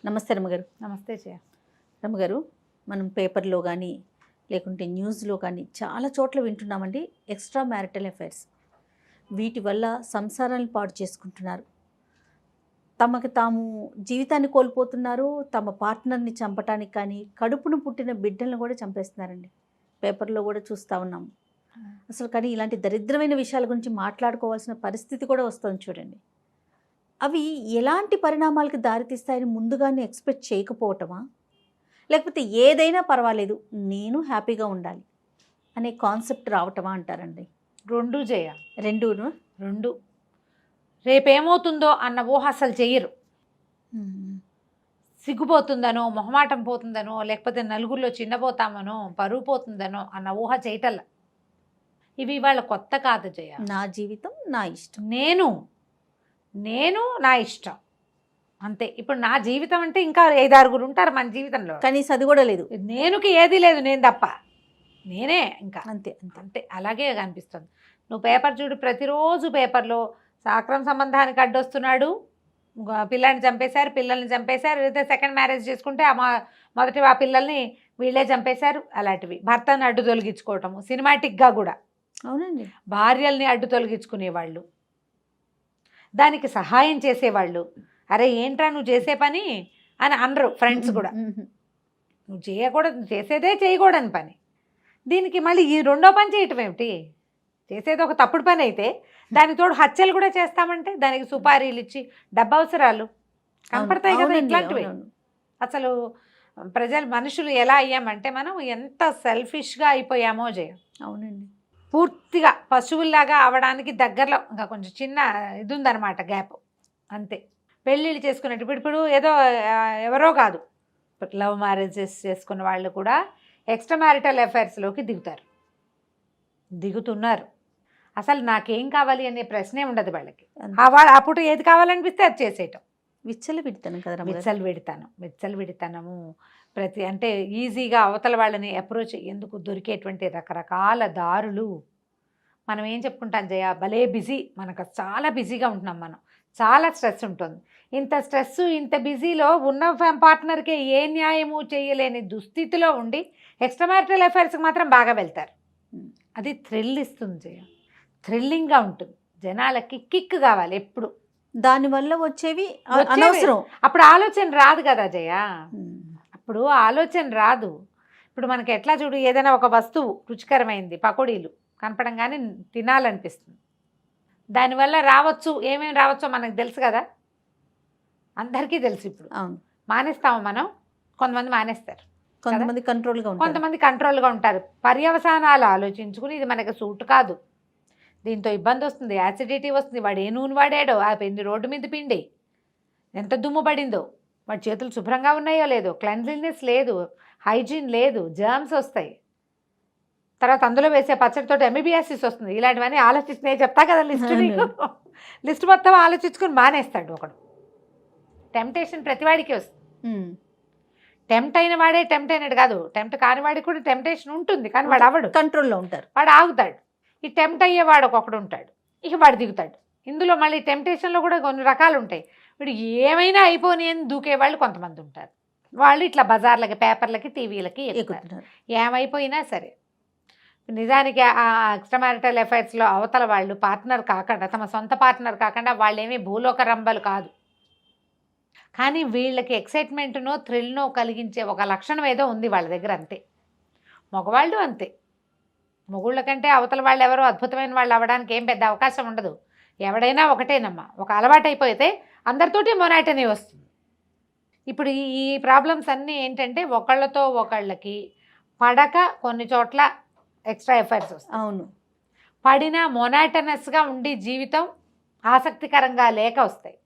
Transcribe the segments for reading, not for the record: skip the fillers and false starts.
నమస్తే రమ్మగారు. నమస్తే జయ. రమ్మగారు, మనం పేపర్లో కానీ లేకుంటే న్యూస్లో కానీ చాలా చోట్ల వింటున్నామండి ఎక్స్ట్రా మ్యారిటల్ అఫైర్స్. వీటి వల్ల సంసారాలను పాడు చేసుకుంటున్నారు, తమకు తాము జీవితాన్ని కోల్పోతున్నారు, తమ పార్ట్నర్ని చంపటానికి కానీ కడుపును పుట్టిన బిడ్డలను కూడా చంపేస్తున్నారండి. పేపర్లో కూడా చూస్తూ ఉన్నాము అసలు. కానీ ఇలాంటి దరిద్రమైన విషయాల గురించి మాట్లాడుకోవాల్సిన పరిస్థితి కూడా వస్తుంది చూడండి. అవి ఎలాంటి పరిణామాలకు దారితీస్తాయని ముందుగానే ఎక్స్పెక్ట్ చేయకపోవటమా, లేకపోతే ఏదైనా పర్వాలేదు నేను హ్యాపీగా ఉండాలి అనే కాన్సెప్ట్ రావటమా అంటారండి? రెండు జయ, రెండు రేపేమవుతుందో అన్న ఊహ అసలు చెయ్యరు. సిగ్గుపోతుందనో, మొహమాటం పోతుందనో, లేకపోతే నలుగురిలో చిన్నపోతామనో, పరువు పోతుందనో అన్న ఊహ చేయటల్లా. ఇవి వాళ్ళ కొత్త కాదు జయ. నా జీవితం నా ఇష్టం, నేను నా ఇష్టం అంతే. ఇప్పుడు నా జీవితం అంటే ఇంకా 5-6 ఉంటారు మన జీవితంలో, కనీసం అది కూడా లేదు. నేనుకి ఏది లేదు, నేను తప్ప నేనే ఇంకా అంతే. అలాగే అనిపిస్తుంది. నువ్వు పేపర్ చూడు, ప్రతిరోజు పేపర్లో సాక్రం సంబంధానికి అడ్డొస్తున్నాడు, పిల్లని చంపేశారు, లేదా సెకండ్ మ్యారేజ్ చేసుకుంటే మొదటి ఆ పిల్లల్ని వీళ్ళే చంపేశారు, అలాంటివి. భర్తను అడ్డు తొలగించుకోవటము సినిమాటిక్గా కూడా. అవునండి. భార్యల్ని అడ్డు తొలగించుకునేవాళ్ళు, దానికి సహాయం చేసేవాళ్ళు. అరే ఏంట్రా నువ్వు చేసే పని అని అనరు ఫ్రెండ్స్ కూడా. నువ్వు చేసేదే చేయకూడని పని, దీనికి మళ్ళీ ఈ రెండో పని చేయటం ఏమిటి? చేసేది ఒక తప్పుడు పని అయితే దానికి తోడు హత్యలు కూడా చేస్తామంటే దానికి సుపారీలు ఇచ్చి డబ్బు అవసరాలు కనపడతాయి కదా ఇట్లాంటివి. అసలు మనుషులు ఎలా అయ్యామంటే మనం ఎంత సెల్ఫిష్గా అయిపోయామో జయ. అవునండి. పూర్తిగా పశువుల్లాగా అవడానికి దగ్గరలో ఇంకా కొంచెం చిన్న ఇది ఉందన్నమాట, గ్యాప్ అంతే. పెళ్ళిళ్ళు చేసుకున్నట్టు ఇప్పుడు ఏదో ఎవరో కాదు, లవ్ మ్యారేజెస్ చేసుకున్న వాళ్ళు కూడా ఎక్స్ట్రా మ్యారిటల్ అఫైర్స్లోకి దిగుతున్నారు. అసలు నాకేం కావాలి అనే ప్రశ్నే ఉండదు వాళ్ళకి. వాళ్ళు అప్పుడు ఏది కావాలనిపిస్తే అది చేసేయటం. విచ్చలవిడితనము అంటే ఈజీగా అవతల వాళ్ళని అప్రోచ్ ఎందుకు దొరికేటువంటి రకరకాల దారులు. మనం ఏం చెప్పుకుంటాం జయ, భలే బిజీ, మనకు చాలా బిజీగా ఉంటున్నాం, మనం చాలా స్ట్రెస్ ఉంటుంది. ఇంత స్ట్రెస్ ఇంత బిజీలో ఉన్న పార్ట్నర్కే ఏ న్యాయము చేయలేని దుస్థితిలో ఉండి ఎక్స్ట్రా మ్యారిటల్ అఫైర్స్కి మాత్రం బాగా వెళ్తారు. అది థ్రిల్ ఇస్తుంది జయ, థ్రిల్లింగ్గా ఉంటుంది. జనాలకి కిక్ కావాలి ఎప్పుడు, దానివల్ల వచ్చేవి అనవసరం. అప్పుడు ఆలోచన రాదు కదా జయ, అప్పుడు ఆలోచన రాదు. ఇప్పుడు మనకి ఎట్లా చూడు, ఏదైనా ఒక వస్తువు రుచికరమైంది, పకోడీలు కనపడంగానే తినాలనిపిస్తుంది. దానివల్ల ఏమేమి రావచ్చో మనకు తెలుసు కదా, అందరికీ తెలుసు. ఇప్పుడు మానేస్తాము మనం, కొంతమంది మానేస్తారు, కొంతమంది కంట్రోల్గా ఉంటారు. పర్యవసానాలు ఆలోచించుకుని ఇది మనకు సూట్ కాదు, దీంతో ఇబ్బంది వస్తుంది, యాసిడిటీ వస్తుంది, వాడు ఏ నూనె వాడాడో, ఆ పిండి రోడ్డు మీద పిండి ఎంత దుమ్ము పడిందో, వాడి చేతులు శుభ్రంగా ఉన్నాయో లేదో, క్లెన్లీనెస్ లేదు, హైజీన్ లేదు, జర్మ్స్ వస్తాయి. తర్వాత అందులో వేసే పచ్చడితో ఎంబీబీఎస్సిస్ వస్తుంది. ఇలాంటివన్నీ ఆలోచిస్తున్నాయి చెప్తా కదా లిస్ట్, నీకు లిస్ట్ మొత్తం ఆలోచించుకుని మానేస్తాడు ఒకడు. టెంప్టేషన్ ప్రతివాడికి వస్తుంది. టెంప్ట్ అయిన వాడే టెంప్ట్ అయినట్టు కాదు, టెంప్ట్ కాని వాడికి కూడా టెంప్టేషన్ ఉంటుంది, కానీ వాడు అవడు, కంట్రోల్లో ఉంటారు, వాడు ఆగుతాడు. ఈ టెంప్ట్ అయ్యేవాడు ఒకడు ఉంటాడు, ఇక వాడు దిగుతాడు. ఇందులో మళ్ళీ టెంప్టేషన్లో కూడా కొన్ని రకాలు ఉంటాయి. వీడు ఏమైనా అయిపోని అని దూకేవాళ్ళు కొంతమంది ఉంటారు. వాళ్ళు ఇట్లా బజార్లకి, పేపర్లకి, టీవీలకి ఎక్కుతారు. ఏమైపోయినా సరే. నిజానికి ఆ ఎక్స్ట్రా మ్యారిటల్ అఫైర్స్లో అవతల వాళ్ళు పార్ట్నర్ కాకుండా, తమ సొంత పార్ట్నర్ కాకుండా, వాళ్ళేమీ భూలోక రంబలు కాదు, కానీ వీళ్ళకి ఎక్సైట్మెంట్నో థ్రిల్నో కలిగించే ఒక లక్షణం ఏదో ఉంది వాళ్ళ దగ్గర, అంతే. మగవాళ్ళు అంతే, మొగుళ్ళ కంటే అవతల వాళ్ళు ఎవరో అద్భుతమైన వాళ్ళు అవ్వడానికి ఏం పెద్ద అవకాశం ఉండదు. ఎవడైనా ఒకటేనమ్మా, ఒక అలవాటు అయిపోతే అందరితోటి మొనాటనీ వస్తుంది. ఇప్పుడు ఈ ప్రాబ్లమ్స్ అన్నీ ఏంటంటే ఒకళ్ళతో ఒకళ్ళకి పడక కొన్ని చోట్ల ఎక్స్ట్రా ఎఫైర్స్ వస్తాయి. అవును, పడినా మొనాటనస్గా ఉండి జీవితం ఆసక్తికరంగా లేక వస్తాయి.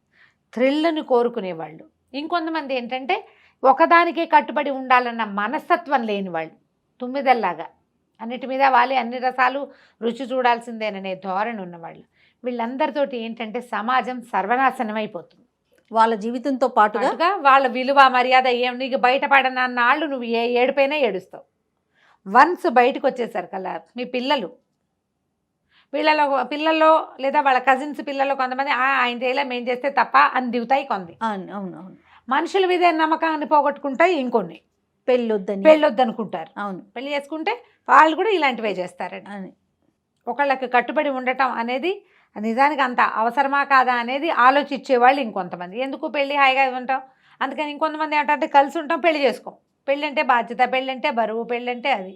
థ్రిల్ని కోరుకునేవాళ్ళు. ఇంకొంతమంది ఏంటంటే ఒకదానికే కట్టుబడి ఉండాలన్న మనస్తత్వం లేని వాళ్ళు, తుమ్మిదల్లాగా అన్నిటి మీద వాలి అన్ని రసాలు రుచి చూడాల్సిందేననే ధోరణి ఉన్నవాళ్ళు. వీళ్ళందరితోటి ఏంటంటే సమాజం సర్వనాశనం అయిపోతుంది. వాళ్ళ జీవితంతో పాటుగా వాళ్ళ విలువ మర్యాద నీకు బయటపడనన్నాళ్ళు నువ్వు ఏడిపోయినా ఏడుస్తావు. వన్స్ బయటకు వచ్చేసారు కల్లా మీ పిల్లల్లో లేదా వాళ్ళ కజిన్స్ పిల్లల్లో కొంతమంది ఆయన చేయలే, మేము చేస్తే తప్ప అని దిగుతాయి కొంది. అవును. మనుషుల మీదే నమ్మకాన్ని పోగొట్టుకుంటాయి ఇంకొన్ని. పెళ్ళొద్దని. పెళ్ళొద్దనుకుంటారు. అవును పెళ్లి చేసుకుంటే వాళ్ళు కూడా ఇలాంటివే చేస్తారండి. అని. ఒకళ్ళకి కట్టుబడి ఉండటం అనేది నిజానికి అంత అవసరమా కాదా అనేది ఆలోచించేవాళ్ళు ఇంకొంతమంది. ఎందుకు పెళ్ళి హాయిగా ఉంటాం, అందుకని ఇంకొంతమంది ఏంటంటే కలిసి ఉంటాం పెళ్లి చేసుకోం. పెళ్ళి అంటే బాధ్యత, పెళ్ళి అంటే బరువు, పెళ్ళి అంటే అది.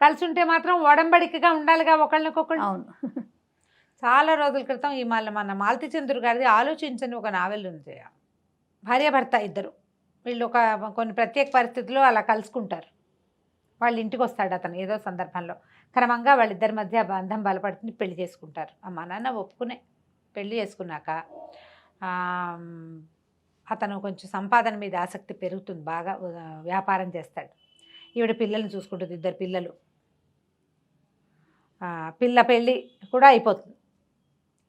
కలిసి ఉంటే మాత్రం ఒడంబడికగా ఉండాలిగా ఒకళ్ళకొకళ్ళు. అవును చాలా రోజుల క్రితం మన మాలతి చంద్రు గారిది ఆలోచించని ఒక నావెల్ ఉంది. భార్యాభర్త ఇద్దరు వీళ్ళు కొన్ని ప్రత్యేక పరిస్థితుల్లో అలా కలుసుకుంటారు. వాళ్ళ ఇంటికి వస్తాడు అతను ఏదో సందర్భంలో. క్రమంగా వాళ్ళిద్దరి మధ్య బంధం బలపడుతుంది, పెళ్లి చేసుకుంటారు. మా నాన్న ఒప్పుకునే పెళ్లి చేసుకున్నాక అతను కొంచెం సంపాదన మీద ఆసక్తి పెరుగుతుంది, బాగా వ్యాపారం చేస్తాడు. ఈవిడ పిల్లల్ని చూసుకుంటుంది, ఇద్దరు పిల్లలు. పిల్ల పెళ్ళి కూడా అయిపోతుంది.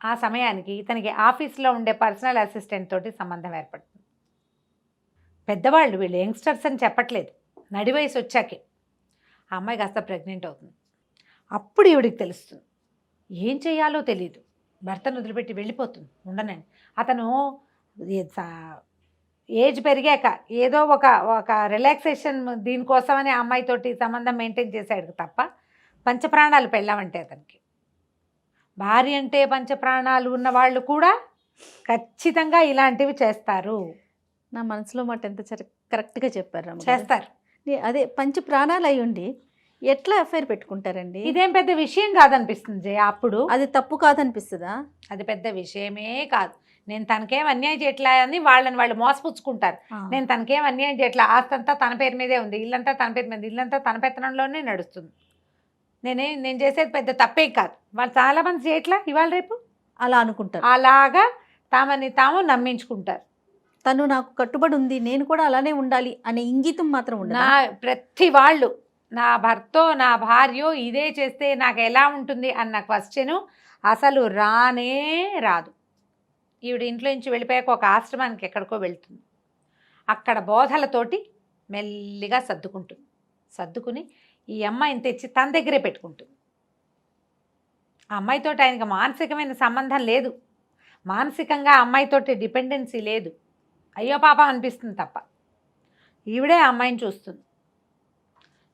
ఆ సమయానికి ఇతనికి ఆఫీస్లో ఉండే పర్సనల్ అసిస్టెంట్ తోటి సంబంధం ఏర్పడుతుంది. పెద్దవాళ్ళు వీళ్ళు, యంగ్స్టర్స్ అని చెప్పట్లేదు, నడి వయసు వచ్చాకే. ఆ అమ్మాయి కాస్త ప్రెగ్నెంట్ అవుతుంది. అప్పుడు ఈవిడికి తెలుస్తుంది, ఏం చేయాలో తెలియదు. భర్తను వదిలిపెట్టి వెళ్ళిపోతుంది, ఉండనని. అతను ఏజ్ పెరిగాక ఏదో ఒక రిలాక్సేషన్ దీనికోసమని ఆ అమ్మాయితోటి సంబంధం మెయింటైన్ చేశాడు తప్ప పంచప్రాణాలు పెళ్ళామంటే అతనికి. భార్య అంటే పంచప్రాణాలు ఉన్న వాళ్ళు కూడా ఖచ్చితంగా ఇలాంటివి చేస్తారు. నా మనసులో మాట ఎంత కరెక్ట్గా చెప్పారు. చేస్తారు. అదే పంచ ప్రాణాలు అయి ఉండి ఎట్లా అఫైర్ పెట్టుకుంటారండి? ఇదేం పెద్ద విషయం కాదనిపిస్తుంది జయ. అప్పుడు అది తప్పు కాదనిపిస్తుందా? అది పెద్ద విషయమే కాదు. నేను తనకేం అన్యాయం చేయట్లా అని వాళ్ళు మోసపుచ్చుకుంటారు. నేను తనకేం అన్యాయం చేయట్లా, ఆస్తంతా తన పేరు మీదే ఉంది, ఇల్లంతా తన పేరు మీద, ఇల్లంతా తన పెత్తనంలోనే నడుస్తుంది. నేను చేసేది పెద్ద తప్పే కాదు. వాళ్ళు చాలామంది చేయట్లా ఇవాళ రేపు అలా అనుకుంటారు. అలాగా తామని తాము నమ్మించుకుంటారు. తను నాకు కట్టుబడి ఉంది, నేను కూడా అలానే ఉండాలి అనే ఇంగితం మాత్రం ఉండదు. ప్రతి వాళ్ళు నా భర్తో నా భార్యో ఇదే చేస్తే నాకు ఎలా ఉంటుంది అన్న క్వశ్చను అసలు రానే రాదు. ఈవిడ ఇంట్లో నుంచి వెళ్ళిపోయాక ఒక ఆశ్రమానికి ఎక్కడికో వెళ్తుంది. అక్కడ బోధలతోటి మెల్లిగా సర్దుకుంటుంది. సర్దుకుని ఈ అమ్మాయిని తెచ్చి తన దగ్గరే పెట్టుకుంటుంది. ఆ అమ్మాయితోటి ఆయనకి మానసికమైన సంబంధం లేదు, మానసికంగా ఆ అమ్మాయితోటి డిపెండెన్సీ లేదు. అయ్యో పాప అనిపిస్తుంది తప్ప. ఈవిడే ఆ అమ్మాయిని చూస్తుంది.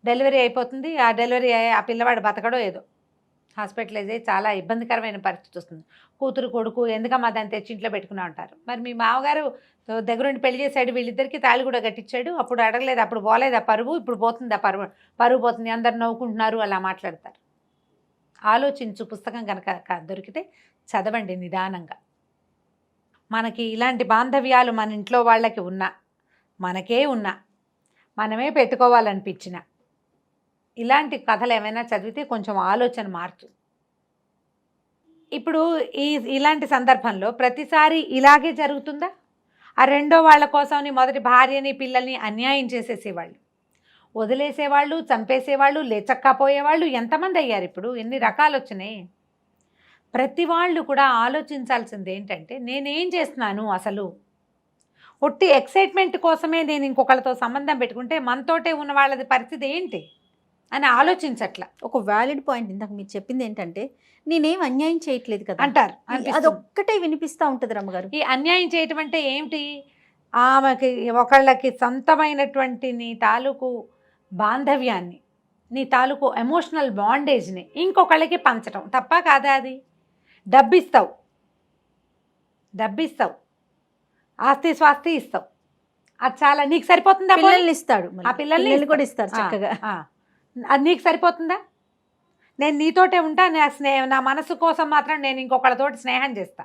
డెలివరీ అయిపోతుంది. ఆ డెలివరీ ఆ పిల్లవాడు బతకడో ఏదో హాస్పిటలైజ్ అయ్యి చాలా ఇబ్బందికరమైన పరిస్థితి వస్తుంది. కూతురు కొడుకు ఎందుకమ్మా దాన్ని తెచ్చి ఇంట్లో పెట్టుకున్నా ఉంటారు. మరి మీ మామగారు దగ్గరుండి పెళ్లి చేశాడు, వీళ్ళిద్దరికీ తాళి కూడా కట్టించాడు, అప్పుడు అడగలేదు, అప్పుడు పోలేదు ఆ పరువు, ఇప్పుడు పోతుంది ఆ పరువు పోతుంది, అందరు నవ్వుకుంటున్నారు, అలా మాట్లాడతారు. ఆలోచించు. పుస్తకం కనుక దొరికితే చదవండి నిదానంగా. మనకి ఇలాంటి బాంధవ్యాలు మన ఇంట్లో వాళ్ళకి ఉన్నా, మనకే ఉన్నా, మనమే పెట్టుకోవాలనిపించిన ఇలాంటి కథలు ఏమైనా చదివితే కొంచెం ఆలోచన మారుతుంది. ఇప్పుడు ఇలాంటి సందర్భంలో ప్రతిసారి ఇలాగే జరుగుతుందా? ఆ రెండో వాళ్ళ కోసమని మొదటి భార్యని పిల్లల్ని అన్యాయం చేసేసేవాళ్ళు, వదిలేసేవాళ్ళు, చంపేసేవాళ్ళు, లేచక్కపోయేవాళ్ళు ఎంతమంది అయ్యారు. ఇప్పుడు ఎన్ని రకాలు వచ్చినాయి. ప్రతి వాళ్ళు కూడా ఆలోచించాల్సింది ఏంటంటే, నేనేం చేస్తున్నాను అసలు? ఒట్టి ఎక్సైట్మెంట్ కోసమే నేను ఇంకొకళ్ళతో సంబంధం పెట్టుకుంటే మనతోటే ఉన్న వాళ్ళది పరిస్థితి ఏంటి అని ఆలోచించట్లా. ఒక వ్యాలిడ్ పాయింట్ ఇందాక మీరు చెప్పింది ఏంటంటే, నేనేం అన్యాయం చేయట్లేదు కదా అంటారు. అదొక్కటే వినిపిస్తూ ఉంటుంది రమ్మగారు. ఈ అన్యాయం చేయటం అంటే ఏమిటి? ఆమెకి ఒకళ్ళకి సొంతమైనటువంటి నీ తాలూకు బాంధవ్యాన్ని, నీ తాలూకు ఎమోషనల్ బాండేజ్ని ఇంకొకళ్ళకి పంచడం తప్ప కాదా? అది డబ్బిస్తావు, ఆస్తి స్వాస్తి ఇస్తావు, అది చాలా నీకు సరిపోతుందా? పిల్లల్ని ఇస్తాడు, ఆ పిల్లల్ని కూడా ఇస్తారు చక్కగా. అది నీకు సరిపోతుందా? నేను నీతోటే ఉంటా, నా మనసు కోసం మాత్రం నేను ఇంకొకళ్ళతోటి స్నేహం చేస్తా.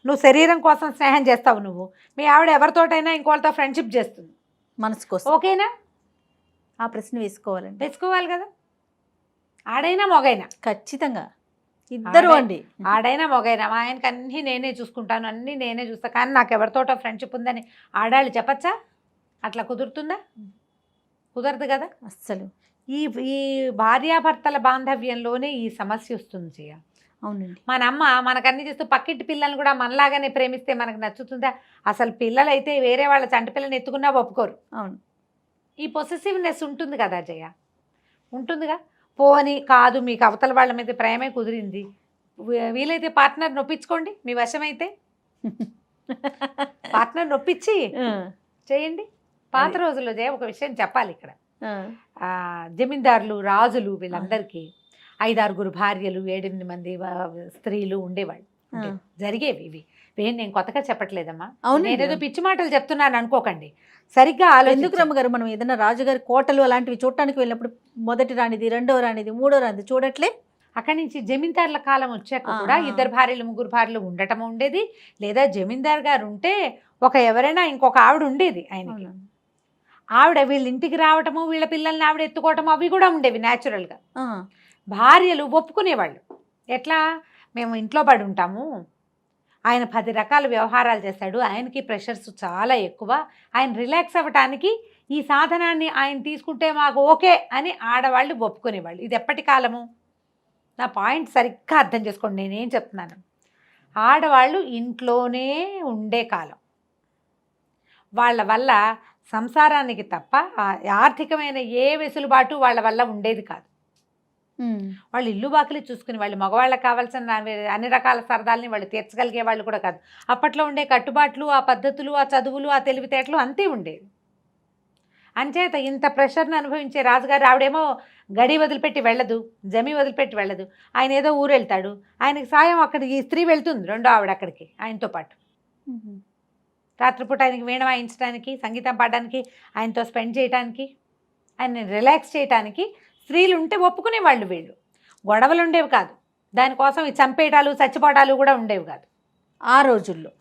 నువ్వు శరీరం కోసం స్నేహం చేస్తావు. నువ్వు మీ ఆవిడ ఎవరితోటైనా ఇంకోళ్ళతో ఫ్రెండ్షిప్ చేస్తుంది మనసు కోసం. ఓకేనా? ఆ ప్రశ్న వేసుకోవాలి కదా. ఆడైనా మొగైనా ఖచ్చితంగా ఇద్దరు అండి. ఆడైనా మొగైనా మా ఆయనకి అన్నీ నేనే చూసుకుంటాను, అన్నీ నేనే చూస్తా, కానీ నాకు ఎవరితోటో ఫ్రెండ్షిప్ ఉందని ఆడాళ్ళు చెప్పచ్చా? అట్లా కుదురుతుందా? కుదరదు కదా అస్సలు. ఈ భార్యాభర్తల బాంధవ్యంలోనే ఈ సమస్య వస్తుంది చేయ. అవునండి. మన అమ్మ మనకన్నీ చేస్తూ పక్కింటి పిల్లల్ని కూడా మనలాగానే ప్రేమిస్తే మనకు నచ్చుతుందా? అసలు పిల్లలైతే వేరే వాళ్ళ చంటి పిల్లని ఎత్తుకున్నా ఒప్పుకోరు. అవును. ఈ పొసెసివ్నెస్ ఉంటుంది కదా జయ, ఉంటుందిగా. పోని కాదు, మీకు అవతల వాళ్ళ మీద ప్రేమే కుదిరింది, వీలైతే పార్ట్నర్ నొప్పించుకోండి, మీ వశమైతే పార్ట్నర్ నొప్పించి చేయండి. పాత రోజుల్లో ఒక విషయం చెప్పాలి ఇక్కడ. ఆ, జమీందారులు, రాజులు వీళ్ళందరికీ 5-6 భార్యలు, 7-8 మంది స్త్రీలు ఉండేవాళ్ళు. జరిగేవి ఇవి. నేను కొత్తగా చెప్పట్లేదమ్మా. అవును, నేనేదో పిచ్చి మాటలు చెప్తున్నాను అనుకోకండి. సరిగ్గా ఎందుకు రమ్మగారు మనం ఏదైనా రాజుగారి కోటలు అలాంటివి చూడటానికి వెళ్ళినప్పుడు మొదటి రానిది, రెండవ రానిది, మూడో రానిది చూడట్లే. అక్కడి నుంచి జమీందారుల కాలం వచ్చాక కూడా 2 భార్యలు 3 భార్యలు ఉండటం ఉండేది. లేదా జమీందార్ గారు ఉంటే ఎవరైనా ఇంకొక ఆవిడ ఉండేది ఆయనకి. ఆవిడ వీళ్ళ ఇంటికి రావటము, వీళ్ళ పిల్లల్ని ఆవిడ ఎత్తుకోవటము అవి కూడా ఉండేవి న్యాచురల్గా. భార్యలు ఒప్పుకునేవాళ్ళు. ఎట్లా, మేము ఇంట్లో పడి ఉంటాము, ఆయన 10 రకాల వ్యవహారాలు చేస్తాడు, ఆయనకి ప్రెషర్స్ చాలా ఎక్కువ, ఆయన రిలాక్స్ అవ్వటానికి ఈ సాధనాన్ని ఆయన తీసుకుంటే మాకు ఓకే అని ఆడవాళ్ళు ఒప్పుకునేవాళ్ళు. ఇది ఎప్పటి కాలము? నా పాయింట్ సరిగ్గా అర్థం చేసుకోండి నేనేం చెప్తున్నాను. ఆడవాళ్ళు ఇంట్లోనే ఉండే కాలం. వాళ్ళ వల్ల సంసారానికి తప్ప ఆర్థికమైన ఏ వెసులుబాటు వాళ్ళ వల్ల ఉండేది కాదు. వాళ్ళు ఇల్లు బాకిలి చూసుకుని వాళ్ళు మగవాళ్ళకి కావాల్సిన అన్ని రకాల సరదాలని వాళ్ళు తీర్చగలిగే వాళ్ళు కూడా కాదు. అప్పట్లో ఉండే కట్టుబాట్లు, ఆ పద్ధతులు, ఆ చదువులు, ఆ తెలివితేటలు అంతే ఉండేవి. అంచేత ఇంత ప్రెషర్ని అనుభవించే రాజుగారు ఆవిడేమో గడి వదిలిపెట్టి వెళ్ళదు, జమి వదిలిపెట్టి వెళ్ళదు. ఆయన ఏదో ఊరు వెళ్తాడు, ఆయనకి సాయం అక్కడికి స్త్రీ వెళ్తుంది, రెండో ఆవిడ అక్కడికి ఆయనతో పాటు. రాత్రిపూట ఆయనకి వీణ వాయించడానికి, సంగీతం పాడడానికి, ఆయనతో స్పెండ్ చేయడానికి, ఆయన రిలాక్స్ చేయడానికి స్త్రీలు ఉంటే ఒప్పుకునేవాళ్ళు. వీళ్ళు గొడవలు ఉండేవి కాదు, దానికోసం ఈ చంపేయటాలు చచ్చిపోవటాలు కూడా ఉండేవి కాదు ఆ రోజుల్లో.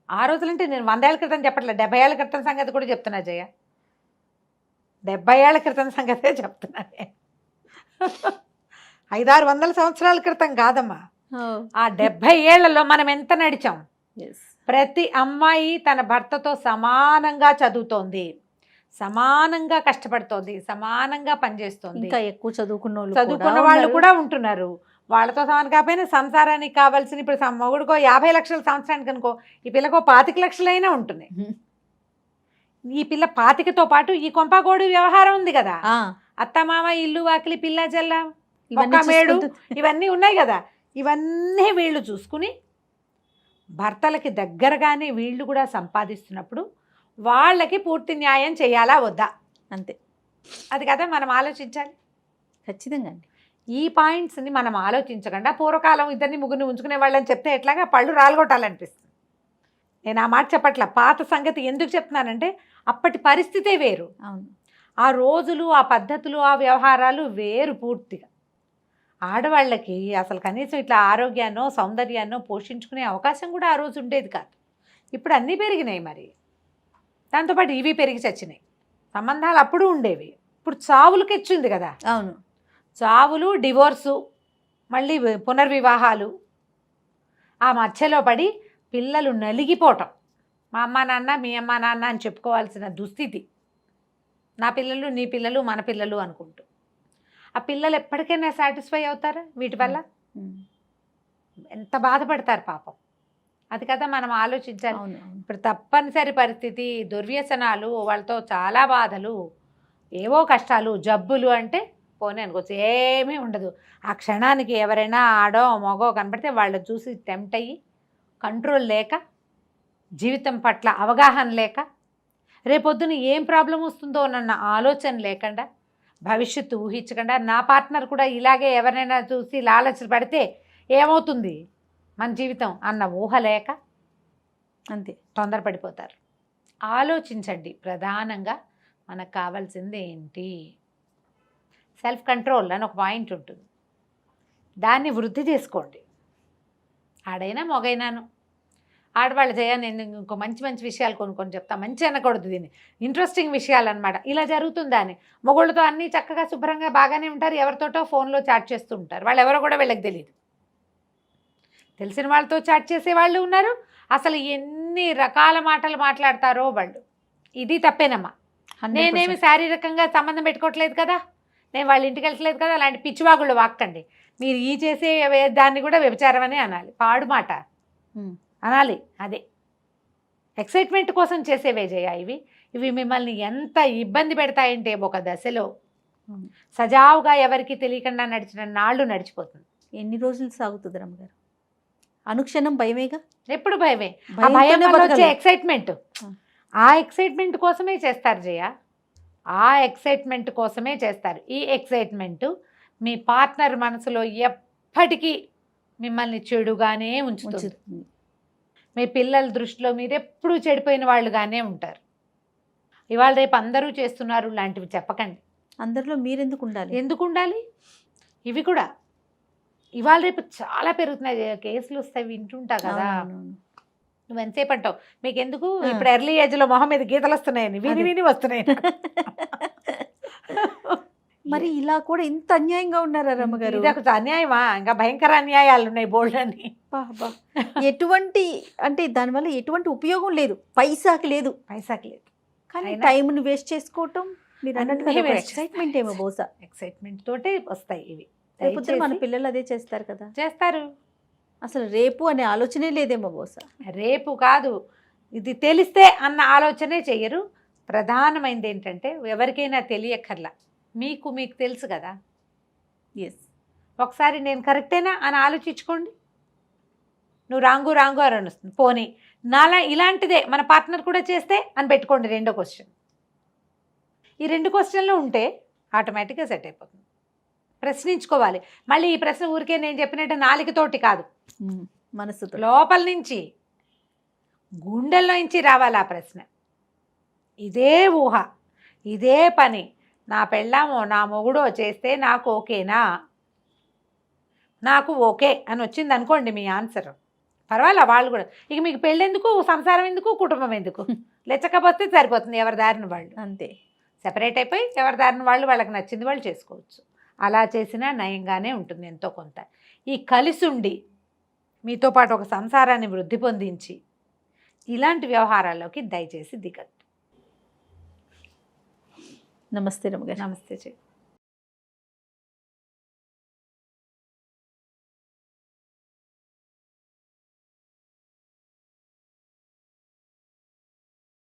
ఆ రోజులంటే నేను 100 ఏళ్ల క్రితం చెప్పట్లేదు, 70 ఏళ్ల క్రితం సంగతి కూడా చెప్తున్నా జయ. 70 ఏళ్ల క్రితం సంగతే చెప్తున్నా. 500-600 సంవత్సరాల క్రితం కాదమ్మా. ఆ 70 ఏళ్లలో మనం ఎంత నడిచాం. ప్రతి అమ్మాయి తన భర్తతో సమానంగా చదువుతోంది, సమానంగా కష్టపడుతోంది, సమానంగా పనిచేస్తోంది. ఇంకా ఎక్కువ చదువుకున్న వాళ్ళు కూడా ఉంటున్నారు. వాళ్ళతో సమానం కాకపోయినా సంసారానికి కావాల్సిన, ఇప్పుడు మొగుడుకో 50 లక్షల సంవత్సరానికి అనుకో, ఈ పిల్లకో 25 లక్షలైనా ఉంటున్నాయి. ఈ పిల్ల 25తో పాటు ఈ కొంపగోడు వ్యవహారం ఉంది కదా, అత్తమామ, ఇల్లు వాకిలి, పిల్ల జల్ల, మేడు, ఇవన్నీ ఉన్నాయి కదా. ఇవన్నీ వీళ్ళు చూసుకుని భర్తలకి దగ్గరగానే వీళ్ళు కూడా సంపాదిస్తున్నప్పుడు వాళ్ళకి పూర్తి న్యాయం చేయాలా వద్దా, అంతే. అది కదా మనం ఆలోచించాలి. ఖచ్చితంగా అండి. ఈ పాయింట్స్ని మనం ఆలోచించకుండా పూర్వకాలం 2-3 ఉంచుకునే వాళ్ళని చెప్తే ఎట్లాగా పళ్ళు రాలగొట్టాలనిపిస్తుంది. నేను ఆ మాట చెప్పట్ల. పాత సంగతి ఎందుకు చెప్తున్నానంటే అప్పటి పరిస్థితే వేరు. అవును, ఆ రోజులు, ఆ పద్ధతులు, ఆ వ్యవహారాలు వేరు పూర్తిగా. ఆడవాళ్ళకి అసలు కనీసం ఇట్లా ఆరోగ్యాన్నో సౌందర్యాన్నో పోషించుకునే అవకాశం కూడా ఆ రోజు ఉండేది కాదు. ఇప్పుడు అన్నీ పెరిగినాయి, మరి దాంతోపాటు ఇవి పెరిగి చచ్చినాయి. సంబంధాలు అప్పుడు ఉండేవి, ఇప్పుడు చావులకి వచ్చింది కదా. అవును, చావులు, డివోర్సు, మళ్ళీ పునర్వివాహాలు, ఆ మధ్యలో పడి పిల్లలు నలిగిపోవటం. మా అమ్మ నాన్న, మీ అమ్మ నాన్న అని చెప్పుకోవాల్సిన దుస్థితి. నా పిల్లలు, నీ పిల్లలు, మన పిల్లలు అనుకుంటూ. ఆ పిల్లలు ఎప్పటికైనా సాటిస్ఫై అవుతారా వీటి వల్ల? ఎంత బాధపడతారు పాపం. అది కదా మనం ఆలోచించాలి. ఇప్పుడు తప్పనిసరి పరిస్థితి, దుర్వ్యసనాలు, వాళ్ళతో చాలా బాధలు, ఏవో కష్టాలు, జబ్బులు అంటే పోనీ అనుకోవచ్చు, ఏమీ ఉండదు. ఆ క్షణానికి ఎవరైనా ఆడో మగో కనపడితే వాళ్ళని చూసి టెంప్ట్ అయ్యి, కంట్రోల్ లేక, జీవితం పట్ల అవగాహన లేక, రేపొద్దున ఏం ప్రాబ్లం వస్తుందో అన్న ఆలోచన లేకుండా, భవిష్యత్తు ఊహించకుండా, నా పార్ట్నర్ కూడా ఇలాగే ఎవరైనా చూసి లాలచ పడితే ఏమవుతుంది మన జీవితం అన్న ఊహ లేక అంతే తొందరపడిపోతారు. ఆలోచించండి. ప్రధానంగా మనకు కావాల్సింది ఏంటి? సెల్ఫ్ కంట్రోల్ అని ఒక పాయింట్ ఉంటుంది, దాన్ని వృద్ధి చేసుకోండి. ఆడైనా మొగైనాను. ఆడవాళ్ళు నేను ఇంకో మంచి విషయాలు కొన్ని చెప్తా. మంచి అనకూడదు, దీన్ని ఇంట్రెస్టింగ్ విషయాలు అనమాట. ఇలా జరుగుతుందా అని. మొగుళ్ళతో అన్నీ చక్కగా శుభ్రంగా బాగానే ఉంటారు, ఎవరితోటో ఫోన్లో చాట్ చేస్తూ ఉంటారు. వాళ్ళు ఎవరో కూడా వీళ్ళకి తెలియదు. తెలిసిన వాళ్ళతో చాట్ చేసే వాళ్ళు ఉన్నారు. అసలు ఎన్ని రకాల మాటలు మాట్లాడతారో వాళ్ళు. ఇది తప్పేనమ్మా. నేనేమి శారీరకంగా సంబంధం పెట్టుకోవట్లేదు కదా, నేను వాళ్ళ ఇంటికి వెళ్ళట్లేదు కదా, అలాంటి పిచ్చివాగుళ్ళు వాక్కండి. మీరు ఈ చేసే దాన్ని కూడా వ్యభిచారం అనే అనాలి, పాడు మాట అనాలి. అదే ఎక్సైట్మెంట్ కోసం చేసేవే జయ. ఇవి మిమ్మల్ని ఎంత ఇబ్బంది పెడతాయంటే ఒక దశలో సజావుగా ఎవరికి తెలియకుండా నడిచిన నాళ్ళు నడిచిపోతుంది. ఎన్ని రోజులు సాగుతుంది రమ్మగారు? అనుక్షణం భయమేగా, ఎప్పుడు భయమే. ఆ భయం వల్ల వచ్చే ఎక్సైట్మెంట్, ఆ ఎక్సైట్మెంట్ కోసమే చేస్తారు జయ, ఆ ఎక్సైట్మెంట్ కోసమే చేస్తారు. ఈ ఎక్సైట్మెంట్ మీ పార్ట్నర్ మనసులో ఎప్పటికీ మిమ్మల్ని చెడుగానే ఉంచుతుంది. ఉంచుతుంది. మీ పిల్లల దృష్టిలో మీరు ఎప్పుడూ చెడిపోయిన వాళ్ళుగానే ఉంటారు. ఇవాళ రేపు అందరూ చేస్తున్నారు లాంటివి చెప్పకండి. అందరిలో మీరెందుకు ఉండాలి? ఎందుకు ఉండాలి? ఇవి కూడా ఇవాళ రేపు చాలా పెరుగుతున్నాయి జయ, కేసులు వస్తాయి వింటుంటా కదా. అవునవును. నువ్వు ఎంతసేపు అంటావు మీకు ఎందుకు, ఇప్పుడు ఎర్లీ ఏజ్లో మొహం మీద గీతలు వస్తున్నాయని విని విని వస్తున్నాయి. మరి ఇలా కూడా ఇంత అన్యాయంగా ఉన్నారా రమ్మగారు? ఇది ఒక అన్యాయమా? ఇంకా భయంకర అన్యాయాలు ఉన్నాయి బోల్డ్ అని. ఎటువంటి అంటే దానివల్ల ఎటువంటి ఉపయోగం లేదు, పైసాకి లేదు. పైసాకి లేదు, కానీ అయినా- టైంని వేస్ట్ చేసుకోవటం మీరు అన్నీ అన్నట్టు waste ఎక్సైట్మెంట్ ఏమో బహుశా. ఎక్సైట్మెంట్ తోటే వస్తాయి ఇవి. రేపు మన దయచేసి పిల్లలు అదే చేస్తారు కదా. చేస్తారు. అసలు రేపు అనే ఆలోచనే లేదేమో బహుశా. రేపు కాదు, ఇది తెలిస్తే అన్న ఆలోచనే చెయ్యరు. ప్రధానమైనది ఏంటంటే ఎవరికైనా తెలియక్కర్లా, మీకు మీకు తెలుసు కదా. ఎస్, ఒకసారి నేను కరెక్టేనా అని ఆలోచించుకోండి. నువ్వు రాంగు రాంగు అని వస్తుంది. పోనీ నాలా ఇలాంటిదే మన పార్ట్నర్ కూడా చేస్తే అని పెట్టుకోండి రెండో క్వశ్చన్. ఈ 2 క్వశ్చన్లు ఉంటే ఆటోమేటిక్గా సెట్ అయిపోతుంది. ప్రశ్నించుకోవాలి. మళ్ళీ ఈ ప్రశ్న ఊరికే నేను చెప్పినట్టు నాలుగుతోటి కాదు, మనసుతో లోపల నుంచి గుండెల్లో నుంచి రావాలి ఆ ప్రశ్న. ఇదే ఊహ, ఇదే పని నా పెళ్ళామో నా మొగుడో చేస్తే నాకు ఓకేనా, నాకు ఓకే అని వచ్చింది అనుకోండి మీ ఆన్సర్, పర్వాలే వాళ్ళు కూడా. ఇక మీకు పెళ్ళెందుకు, సంసారం ఎందుకు, కుటుంబం ఎందుకు, లెచ్చకపోతే సరిపోతుంది. ఎవరి దారిని వాళ్ళు అంతే సెపరేట్ అయిపోయి ఎవరి దారిని వాళ్ళు వాళ్ళకి నచ్చింది వాళ్ళు చేసుకోవచ్చు. అలా చేసినా నయంగానే ఉంటుంది ఎంతో కొంత. ఈ కలిసి ఉండి మీతో పాటు ఒక సంసారాన్ని వృద్ధి పొందించి ఇలాంటి వ్యవహారాల్లోకి దయచేసి దిగద్దు. నమస్తే రమ్మగారు. నమస్తే చెయ్యి.